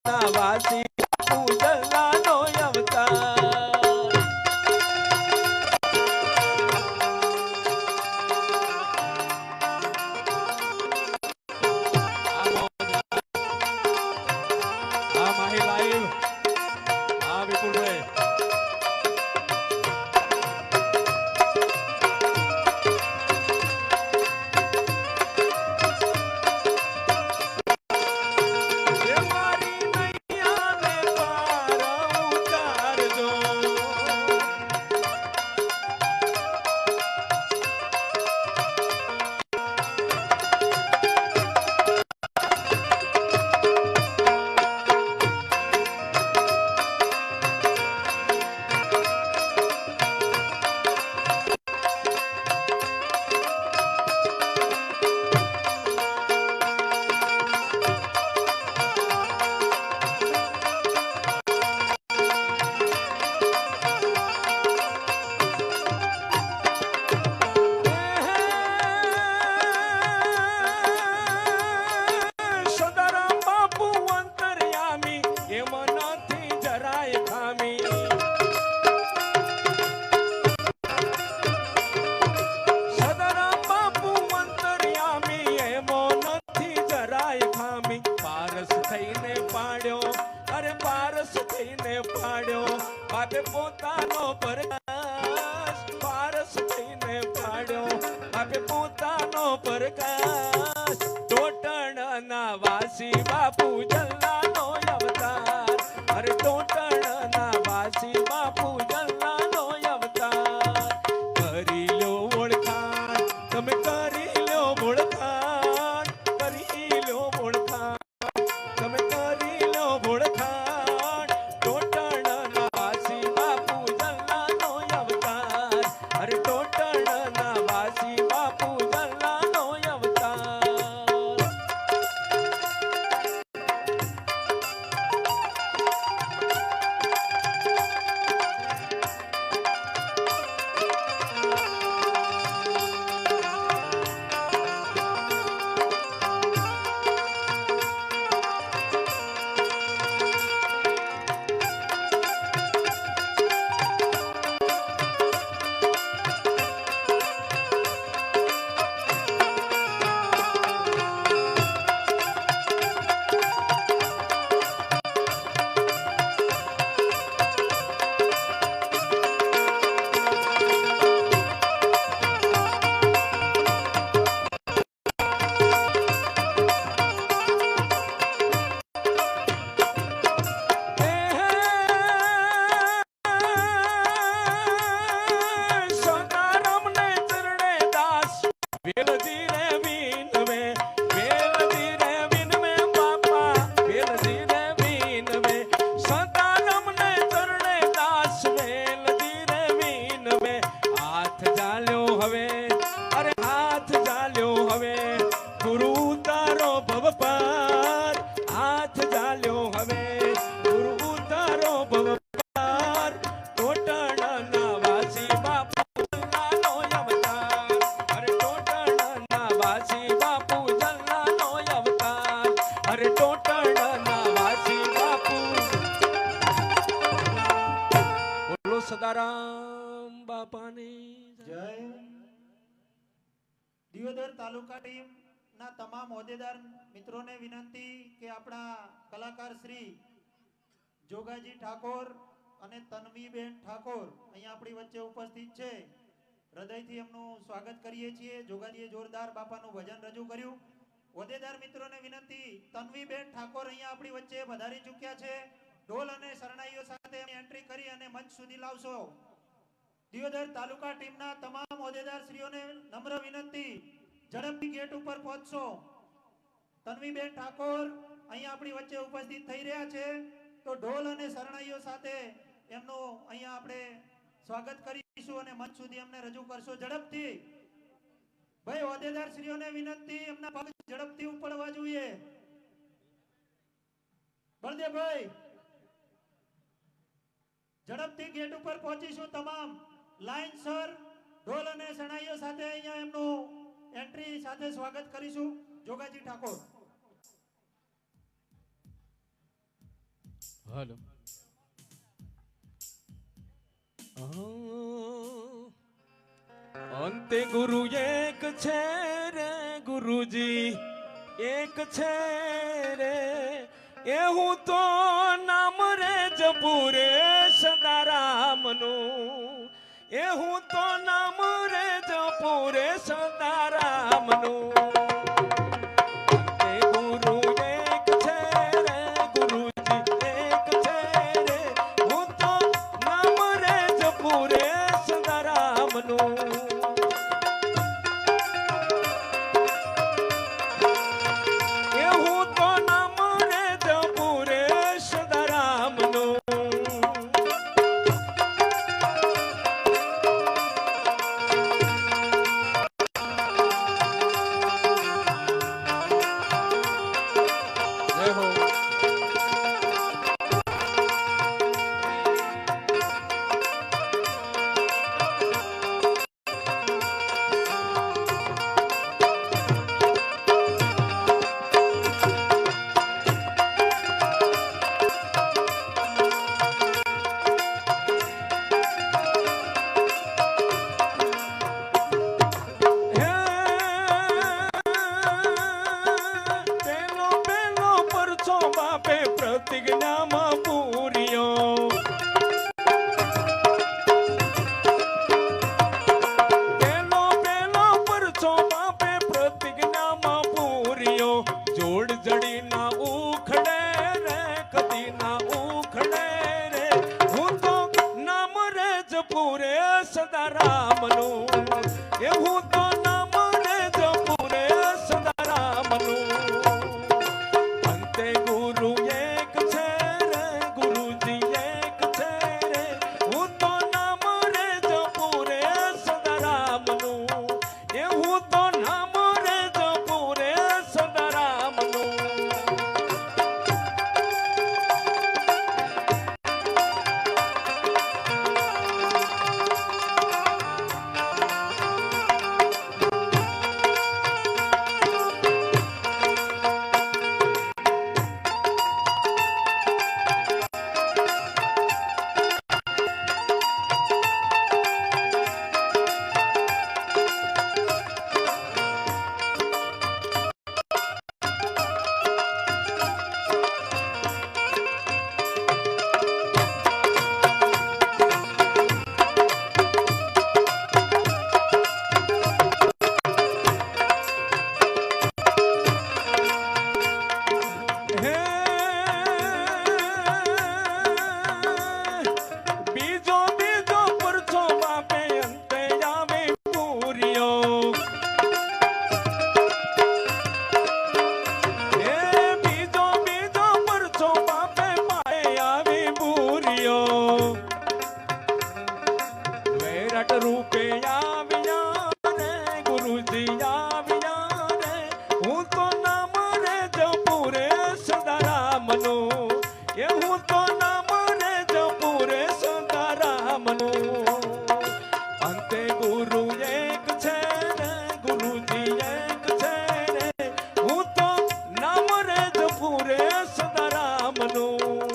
ના વાસી પૂજલાનો અવતાર બાપે પોતાનો પ્રકાશ પારસ થઈને પાડ્યો બાપે પોતાનો પ્રકાશ ટોટણના વાસી બાપુ જલ્લાનો અવતાર અરે ટોટણના વાસી બાપુ જલ્લાનો અવતાર કરી લો ઓળખાણ તમે કરી લો ઓળખાણ કરી લો ઓળખાણ તમે કરી લો ઓળખાણ સદારામ બાપાની જય. દિયોદર તાલુકા ટીમ ના તમામ હોદ્દેદાર મિત્રોને વિનંતી કે આપણા કલાકાર શ્રી જોગાજી ઠાકોર અને તન્વીબેન ઠાકોર અહીંયા આપણી વચ્ચે ઉપસ્થિત છે. હૃદયથી એમનું સ્વાગત કરીએ છીએ. જોગાજીએ જોરદાર બાપાનું ભજન રજૂ કર્યું. હોદ્દેદાર મિત્રોને વિનંતી, તન્વીબેન ઠાકોર અહીંયા આપણી વચ્ચે પધારી ચૂક્યા છે. ઢોલ અને શરણાઈઓ સાથે એન્ટ્રી કરી અને મંચ સુધી લાવશો. દિયોદર તાલુકા ટીમના તમામ હોદ્દેદાર શ્રીઓને નમ્ર વિનંતી, ઝડપથી ગેટ ઉપર પહોંચશો. તન્વીબેન ઠાકોર અહીંયા આપણી વચ્ચે ઉપસ્થિત થઈ રહ્યા છે, તો ઢોલ અને શરણાઈઓ સાથે એમનું અહીંયા આપણે સ્વાગત કરીશું અને મંચ સુધી એમને રજૂ કરશો. ઝડપથી ભાઈ હોદ્દેદાર શ્રીઓને વિનંતી, એમના પગ ઝડપથી ઉપડવા જોઈએ. બળદેવભાઈ ઝડપથી ગેટ ઉપર પહોંચીશું. તમામ લાઈનસર ઢોલ અને શરણાઈઓ સાથે અહીંયા એમનું એન્ટ્રી સાથે સ્વાગત કરીશું. જોગાજી ઠાકોર હાલો. અંતે ગુરુ એક છે રે ગુરુજી એક છે રે એવું તો નામ રે જપુરે સદારામનું એવું તો નામ રે જપુરે સદારામનું પ્રતિજ્ઞામાં પૂર્યો પેલો પરચો બાપે પ્રતિજ્ઞામાં પૂર્યો જોડ જડી ના ઉખડે રે કદી ના ઉખડે રે હું તો નામ રે જપુરે સદારામનું એવું તો નામ રે જપુરે સદારામનું અંતે ગુરુ એક છે રે ગુરુજી એક છે રે હું તો નામ રે જપુરે સદારામનું એવું તો નામ રે જપુરે સદારામનું રૂપે આવ્યા રે ગુરુજી આવ્યા રે હું તો નામ રે જપુરે સદારામનું એવું તો નામ રે જપુરે સદારામનું અંતે ગુરુ એક છે રે ગુરુજી એક છે રે હું તો નામ રે જપુરે સદારામનું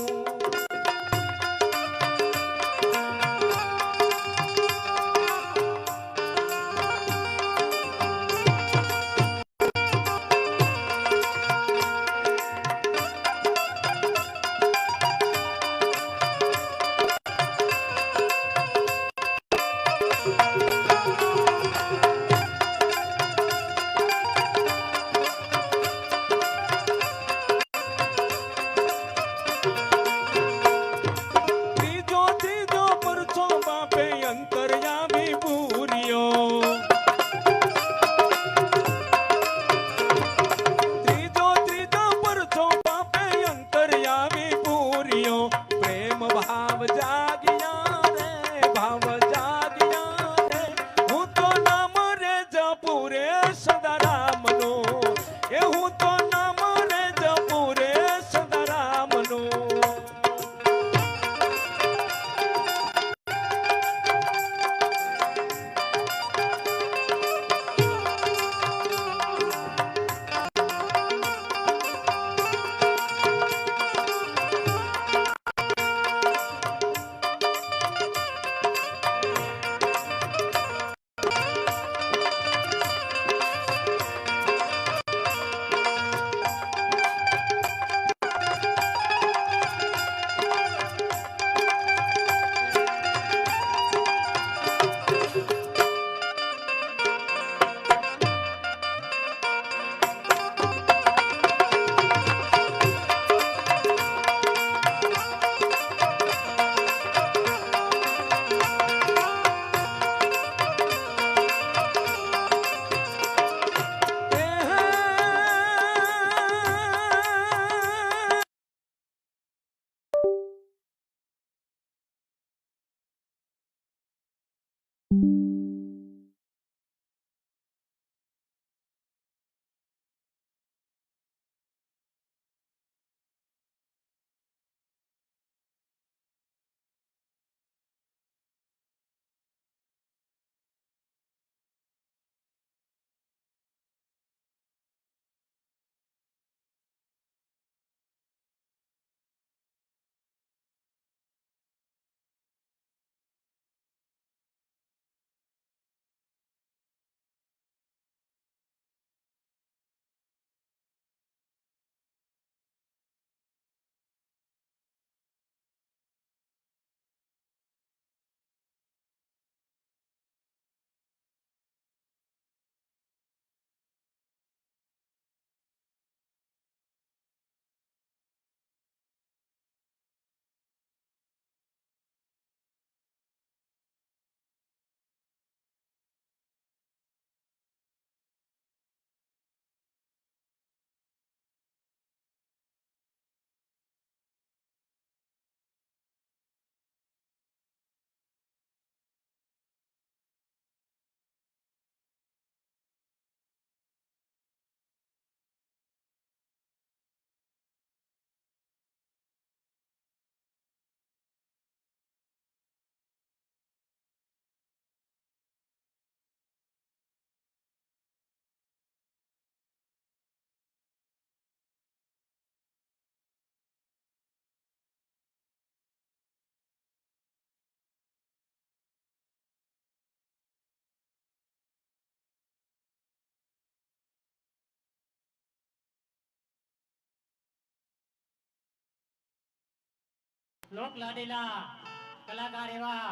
લોક લાડીલા કલાકાર એવા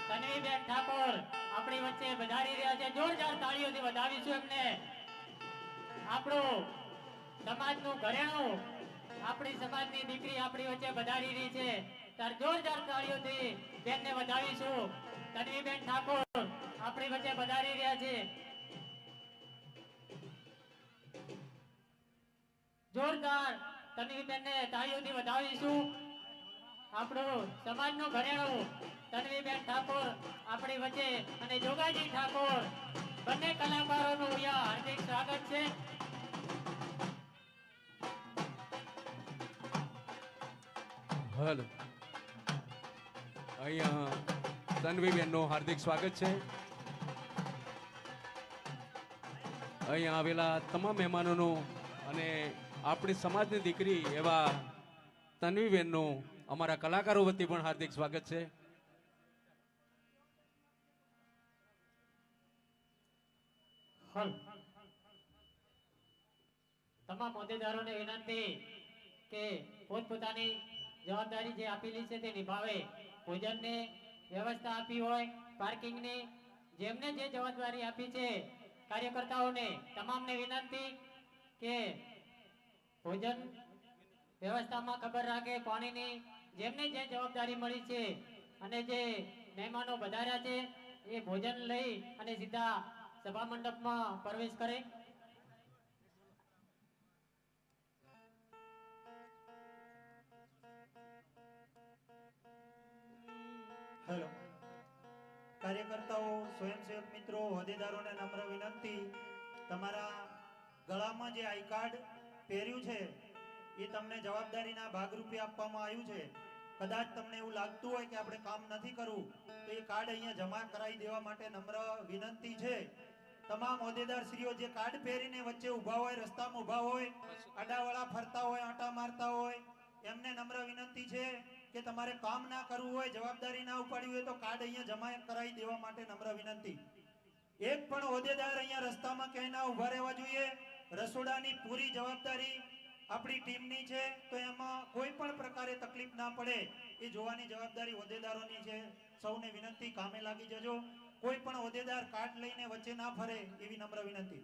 તન્વીબેન ઠાકોર આપણી વચ્ચે વધારી રહ્યા છે. જોરદાર તાળીઓથી વધાવીશું એમને. આપણું સમાજનું ઘરેણું, આપણી સમાજની દીકરી આપણી વચ્ચે વધારી રહી છે. તાર જોરદાર તાળીઓથી બેનને વધાવીશું. તન્વીબેન ઠાકોર આપણી વચ્ચે વધારી રહ્યા છે. જોરદાર તન્વીબેનને તાળીઓથી વધાવીશું. આપણું સમાજનું ઘરેણું તન્વીબેન ઠાકોર આપણી વચ્ચે અને જોગાજી ઠાકોર બંને કલાકારોનું અહીંયા હાર્દિક સ્વાગત છે. હલો, અહીંયા તન્વીબેનનું હાર્દિક સ્વાગત છે. અહીંયા આવેલા તમામ મહેમાનોનું અને આપણી સમાજની દીકરી એવા તન્વીબેનનું અમારા કલાકારો વતી પણ હાર્દિક સ્વાગત છે. હલ તમામ હોદ્દેદારોને વિનંતી કે પોતપોતાની જવાબદારી જે આપેલી છે તે નિભાવે. ભોજનની વ્યવસ્થા આપી હોય, પાર્કિંગની, જેમને જે જવાબદારી આપી છે કાર્યકર્તાઓને તમામને વિનંતી કે ભોજન વ્યવસ્થામાં ખબર રાખે, પાણીની, જેમને જે જવાબદારી મળી છે અને જે મહેમાનો વધાર્યા છે એ ભોજન લઈ અને સીધા સભા મંડપમાં પ્રવેશ કરે. હેલો, કાર્યકર્તાઓ, સ્વયંસેવક મિત્રો, હોદ્દેદારોને નમ્ર વિનંતી, તમારા ગળામાં જે આઈ કાર્ડ પહેર્યું છે એ તમને જવાબદારીના ભાગરૂપે આપવામાં આવ્યું છે. કદાચ તમને એવું લાગતું હોય કે આપણે કામ નથી કરવું તો એ કાર્ડ અહીંયા જમા કરાવી દેવા માટે નમ્ર વિનંતી છે. તમામ હોદ્દેદારશ્રીઓ જે કાર્ડ પહેરીને વચ્ચે ઊભા હોય, રસ્તામાં ઊભા હોય, આડાવાળા ફરતા હોય, આંટા મારતા હોય, એમને નમ્ર વિનંતી છે કે તમારે કામ ના કરવું હોય, જવાબદારી ના ઉપાડવી હોય તો કાર્ડ અહીંયા જમા કરાવી દેવા માટે નમ્ર વિનંતી. એક પણ હોદ્દેદાર અહીંયા રસ્તામાં ક્યાંય ના ઊભા રહેવા જોઈએ. રસોડાની પૂરી જવાબદારી આપણી ટીમની છે, તો એમાં કોઈ પણ પ્રકારે તકલીફ ના પડે એ જોવાની જવાબદારી હોદ્દેદારોની છે. સૌને વિનંતી, કામે લાગી જજો. કોઈ પણ હોદ્દેદાર કાર્ડ લઈને વચ્ચે ના ફરે એવી નમ્ર વિનંતી.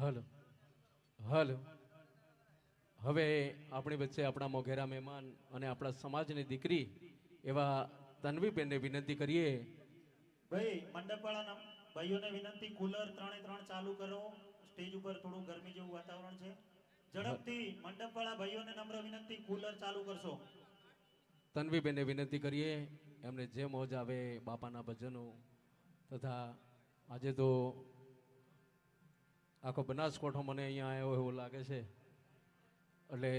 Hello, hello. હવે આપણી વચ્ચે આપણા મોઘેરા મહેમાન અને આપણા સમાજની દીકરી એવા તન્વીબેનને વિનંતી કરીએ. ભાઈ, મંડપવાળા ભાઈઓને વિનંતી, કુલર 3 ચાલુ કરો. સ્ટેજ ઉપર થોડું ગરમી જેવું વાતાવરણ છે. ઝડપથી મંડપવાળા ભાઈઓને નમ્ર વિનંતી, કુલર ચાલુ કરશો. તન્વીબેનને વિનંતી કરીએ, એમને જે મોજ આવે બાપાના ભજનો તથા આજે તો આખો બનાસકોઠો મને અહીંયા આવ્યો એવું લાગે છે, એટલે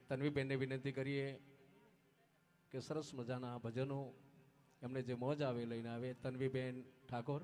તન્વીબેનને વિનંતી કરીએ કે સરસ મજાના ભજનો એમને જે મોજ આવે લઈને આવે. તન્વીબેન Thakor.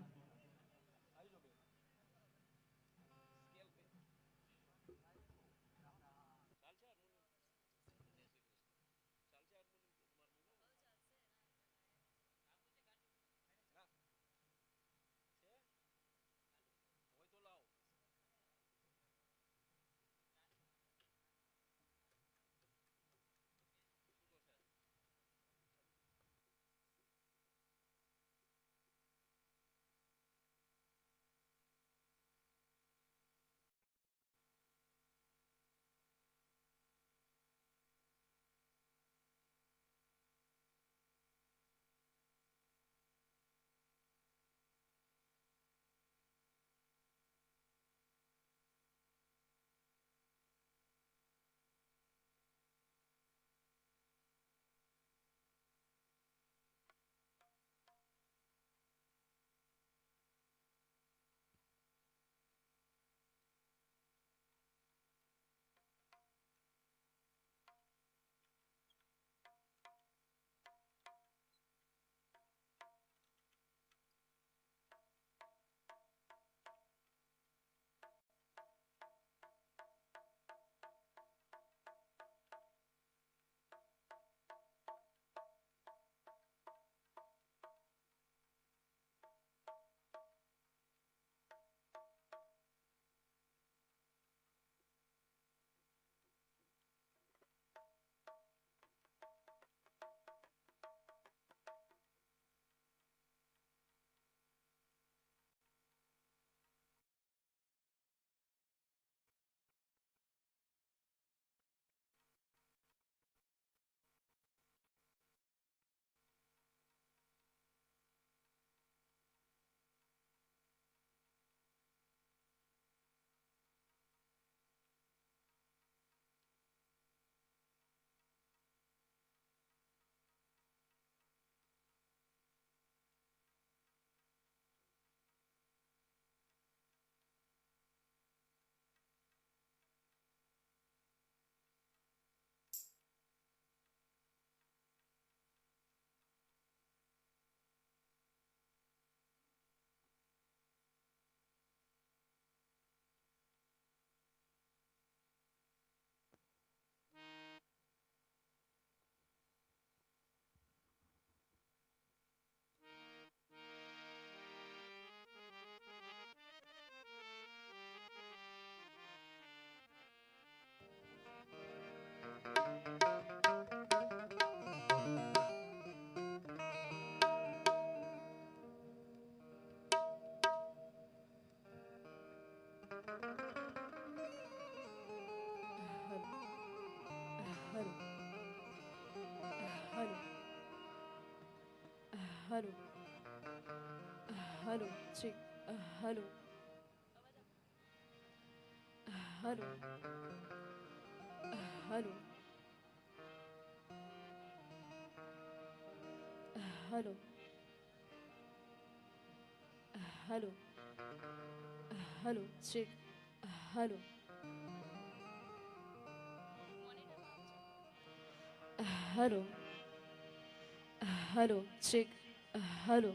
Hello hello check hello hello hello hello hello hello check hello hello hello check hello